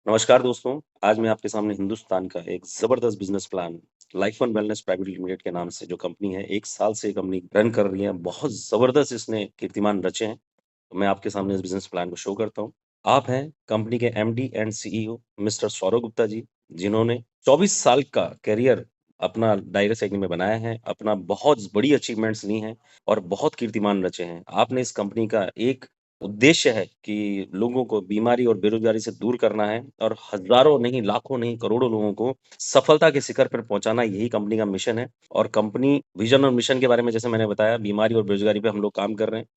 नमस्कार दोस्तों, आज मैं आपके सामने हिंदुस्तान का एक ज़बरदस्त business plan life one wellness private limited के नाम से जो कंपनी है, 1 साल से ये कंपनी रन कर रही है। बहुत ज़बरदस्त इसने कीर्तिमान रचे हैं। तो मैं आपके सामने इस बिज़नेस प्लान को शो करता हूँ। आप हैं कंपनी के MD and CEO mister Saurav Gupta ji, जिन्होंने 24 साल का करियर अपना डायरेक्ट सेलिंग में बनाया है, अपना बहुत बड़ी अचीवमेंट्स ली हैं और बहुत कीर्तिमान रचे हैं। आपने इस कंपनी का एक उद्देश्य है कि लोगों को बीमारी और बेरोज़गारी से दूर करना है और हज़ारों नहीं, लाखों नहीं, करोड़ों लोगों को सफलता के शिखर पर पहुँचाना, यही कंपनी का मिशन है। और कंपनी विज़न और मिशन के बारे में जैसे मैंने बताया, बीमारी और बेरोज़गारी पे हम लोग काम कर रहे हैं।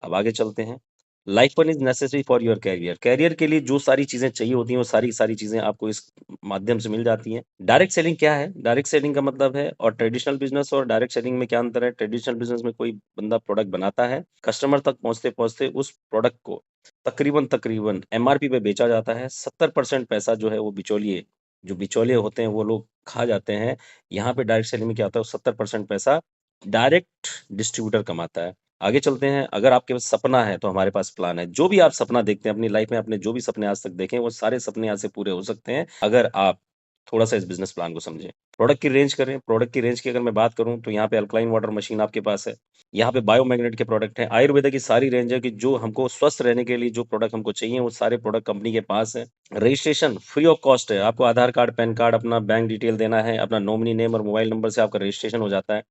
अब आगे चलते हैं। Life one is necessary for your career. Career के लिए जो सारी चीज़ें चाहिए होती हैं, वो सारी की सारी चीज़ें आपको इस माध्यम से मिल जाती हैं। डायरेक्ट सेलिंग क्या है? डायरेक्ट सेलिंग का मतलब है और ट्रेडिशनल बिज़नेस और डायरेक्ट सेलिंग में क्या अंतर है? ट्रेडिशनल बिज़नेस में कोई बंदा प्रोडक्ट बनाता है, कस्टमर तक पहुँचते-पहुँचते उस प्रोडक्ट को तकरीबन-तकरीबन एमआरपी पे बेचा जाता है। 70% पैसा जो है वो बिचौलिए जो बिचौलिए होते हैं, वो लोग खा जाते हैं। यहाँ पे डायरेक्ट सेलिंग में क्या होता है, 70% पैसा डायरेक्ट डिस्ट्रीब्यूटर कमाता है। आगे चलते हैं, अगर आपके पास सपना है, तो हमारे पास प्लान है। जो भी आप सपना देखते हैं अपनी लाइफ में, आपने जो भी सपने आज तक देखे हैं, वो सारे सपने आज से पूरे हो सकते हैं, अगर आप थोड़ा-सा इस बिज़नेस प्लान को समझें। प्रोडक्ट की रेंज करें, प्रोडक्ट की रेंज की अगर मैं बात करूँ, तो यहाँ पे अल्कलाइन वाटर मशीन आपके पास है। यहाँ पे बायोमैग्नेट के प्रोडक्ट हैं। आयुर्वेदा की सारी रेंज है कि जो हमको स्वस्थ रहने के लिए जो प्रोडक्ट हमको चाहिए, वो सारे प्रोडक्ट कंपनी के पास है। रजिस्ट्रेशन फ्री ऑफ कॉस्ट है। आपको आधार कार्ड, पैन कार्ड, अपना बैंक डिटेल देना है, अपना नॉमिनी नेम और मोबाइल नंबर से आपका रजिस्ट्रेशन हो जाता है।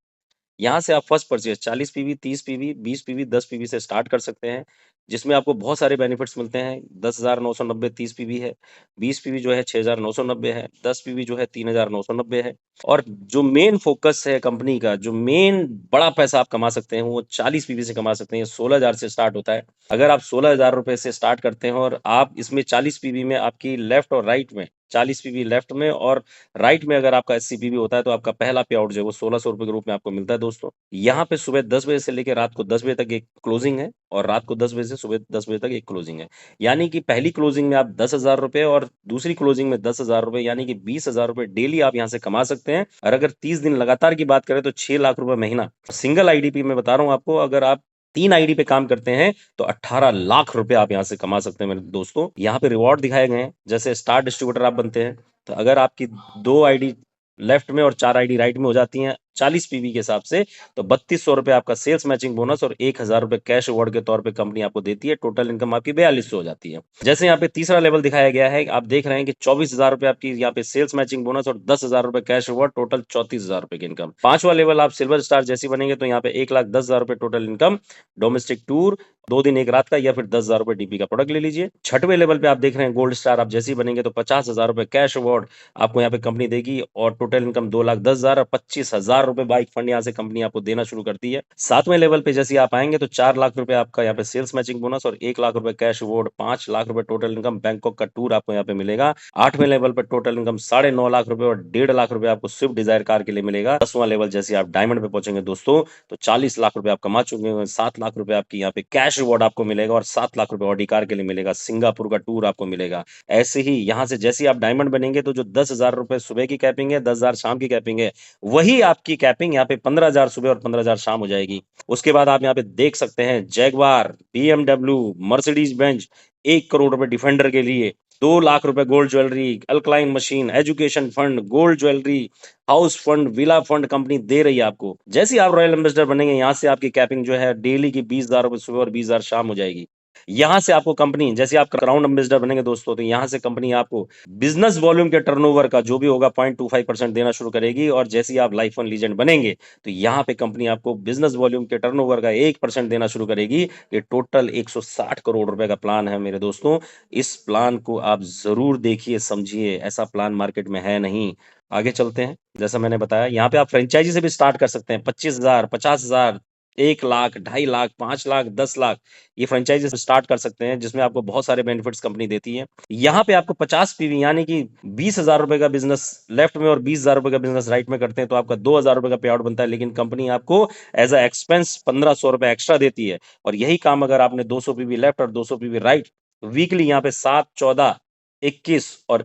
यहाँ से आप first purchase 40 PV, 30 PV, 20 PV, 10 PV से स्टार्ट कर सकते हैं, जिसमें आपको बहुत सारे बेनिफिट्स मिलते हैं। 10,990 30 पीवी है, 20 पीवी जो है 6,990 है, 10 पीवी जो है 3,990 है और जो मेन फ़ोकस है कंपनी का, जो मेन बड़ा पैसा आप कमा सकते हैं, वो 40 पीवी से कमा सकते हैं। 16,000 से स्टार्ट होता है। अगर आप 16,000 रुपए से स्टार्ट करते हैं और आप इसमें 40 पीवी में आपकी लेफ्ट और राइट में 40 पीवी लेफ्ट में और राइट में अगर आपका एससीपीबी होता है, तो आपका पहला पे आउट जो है वो ₹1600 के रूप में आपको मिलता है दोस्तों। यहाँ पे सुबह 10 बजे से लेके रात को 10 बजे तक एक क्लोजिंग है और रात को 10 बजे से सुबह 10 बजे तक एक क्लोजिंग है। यानी कि पहली क्लोजिंग में आप ₹10,000 और दूसरी क्लोजिंग में ₹10,000 यानी कि ₹20,000 डेली आप यहाँ से कमा सकते हैं और अगर 30 दिन लगातार की बात करें तो ₹6 लाख महीना। सिंगल आईडी पे मैं बता रहा हूँ आपको, अगर आप 3 आईडी पे काम करते हैं, तो 18 लाख रुपए आप यहाँ से कमा सकते हैं मेरे दोस्तों। यहाँ पे रिवॉर्ड दिखाए गए हैं, जैसे स्टार डिस्ट्रीब्यूटर आप बनते हैं, तो अगर आपकी 2 आईडी लेफ्ट में और 4 आईडी राइट में हो जाती हैं 40 पीवी के हिसाब से, तो ₹3200 आपका सेल्स मैचिंग बोनस और ₹1000 कैश रिवॉर्ड के तौर पे कंपनी आपको देती है। टोटल इनकम आपकी 4200 हो जाती है। जैसे यहाँ पे तीसरा लेवल दिखाया गया है, आप देख रहे हैं कि ₹24,000 आपकी यहाँ पे सेल्स मैचिंग बोनस और ₹10,000 कैश रिवॉर्ड, टोटल ₹34,000 की इनकम। 5वां लेवल आप सिल्वर स्टार जैसे ही बनेंगे, तो यहाँ पे ₹1,10,000 टोटल इनकम, डोमेस्टिक टूर, 2 दिन 1 रात का या फिर ₹10,000 डीपी का प्रोडक्ट ले लीजिए। 6वें लेवल पे आप देख रहे हैं गोल्ड स्टार, आप जैसे ही बनेंगे तो ₹50,000 कैश रिवॉर्ड आपको यहाँ पे कंपनी देगी और टोटल इनकम 2,10,000 और ₹25,000 बाइक फंड यहाँ से कंपनी आपको देना शुरू करती है। 7वें लेवल पे जैसे ही आप आएँगे तो ₹4 लाख आपका यहाँ पे सेल्स मैचिंग बोनस और ₹1 lakh cash reward, ₹5 lakh total income, Bangkok का टूर आपको यहाँ पे मिलेगा। 8वें लेवल पे टोटल इनकम ₹9.5 लाख और ₹1.5 लाख आपको स्विफ्ट डिज़ायर कार के लिए मिलेगा। 10वां लेवल जैसे ही आप डायमंड पे पहुँचेंगे दोस्तों, तो ₹40 लाख आप कमा चुके हैं। ₹7 लाख आपकी यहाँ पे कैश रिवॉर्ड आपको मिलेगा और ₹7 लाख ऑडी कार के लिए मिलेगा। सिंगापुर का टूर आपको मिलेगा। ऐसे ही यहाँ से जैसे ही आप डायमंड बनेंगे, तो जो ₹10,000 सुबह की कैपिंग है, 10,000 शाम की कैपिंग है, वही आपकी कैपिंग यहाँ पे 15,000 सुबह और 15,000 शाम हो जाएगी। उसके बाद आप यहाँ पे देख सकते हैं Jaguar, BMW, Mercedes Benz, ₹1 crore Defender के लिए, ₹2 lakh gold jewellery, alkaline machine, education fund, gold jewellery, house fund, villa fund company दे रही है आपको। जैसे ही आप रॉयल एम्बेसडर बनेंगे, यहाँ से आपकी कैपिंग जो है डेली की ₹20,000 सुबह और 20,000 शाम हो जाएगी। यहाँ से आपको कंपनी, जैसे आप क्राउन एम्बेसडर बनेंगे दोस्तों, तो यहाँ से कंपनी आपको बिज़नेस वॉल्यूम के टर्नओवर का जो भी होगा 0.25% देना शुरू करेगी और जैसे ही आप लाइफ वन लीजेंड बनेंगे, तो यहाँ पे कंपनी आपको बिज़नेस वॉल्यूम के टर्नओवर का 1% देना शुरू करेगी। ये टोटल ₹160 करोड़ का प्लान है मेरे दोस्तों। इस प्लान को आप ज़रूर देखिए, समझिए, ऐसा प्लान मार्केट में है नहीं। आगे चलते हैं, जैसा मैंने बताया यहाँ पे आप फ्रेंचाइज़ी से भी स्टार्ट कर सकते हैं। 25,000, 50,000, 1 लाख, 2.5 लाख, 5 लाख, 10 लाख, ये फ्रेंचाइज़ी से स्टार्ट कर सकते हैं, जिसमें आपको बहुत सारे बेनिफिट्स कंपनी देती है। यहाँ पे आपको 50 पीवी यानी कि ₹20,000 का बिज़नेस लेफ्ट में और ₹20,000 का बिज़नेस राइट में करते हैं, तो आपका ₹2,000 का पे आउट बनता है, लेकिन कंपनी आपको एज़ अ एक्सपेंस ₹1,500 एक्स्ट्रा देती है और यही काम अगर आपने 200 पीवी लेफ्ट और 200 पीवी राइट वीकली यहाँ पे 7, 14, 21 और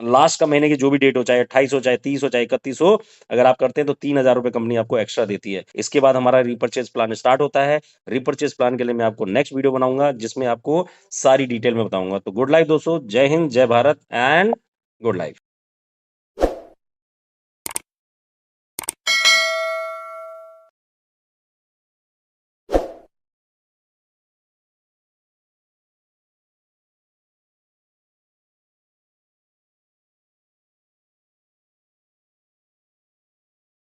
लास्ट का महीने की जो भी डेट हो, चाहे 28 हो, चाहे 30 हो, चाहे 31 हो, अगर आप करते हैं तो 3,000 रुपए कंपनी आपको एक्स्ट्रा देती है। इसके बाद हमारा रीपर्चेज़ प्लान स्टार्ट होता है। रीपर्चेज़ प्लान के लिए मैं आपको नेक्स्ट वीडियो बनाऊँगा, जिसमें आपको सारी डिटेल में बताऊँगा। तो गुड लाइफ दोस्तों, जय हिंद, जय भारत एंड गुड लाइफ।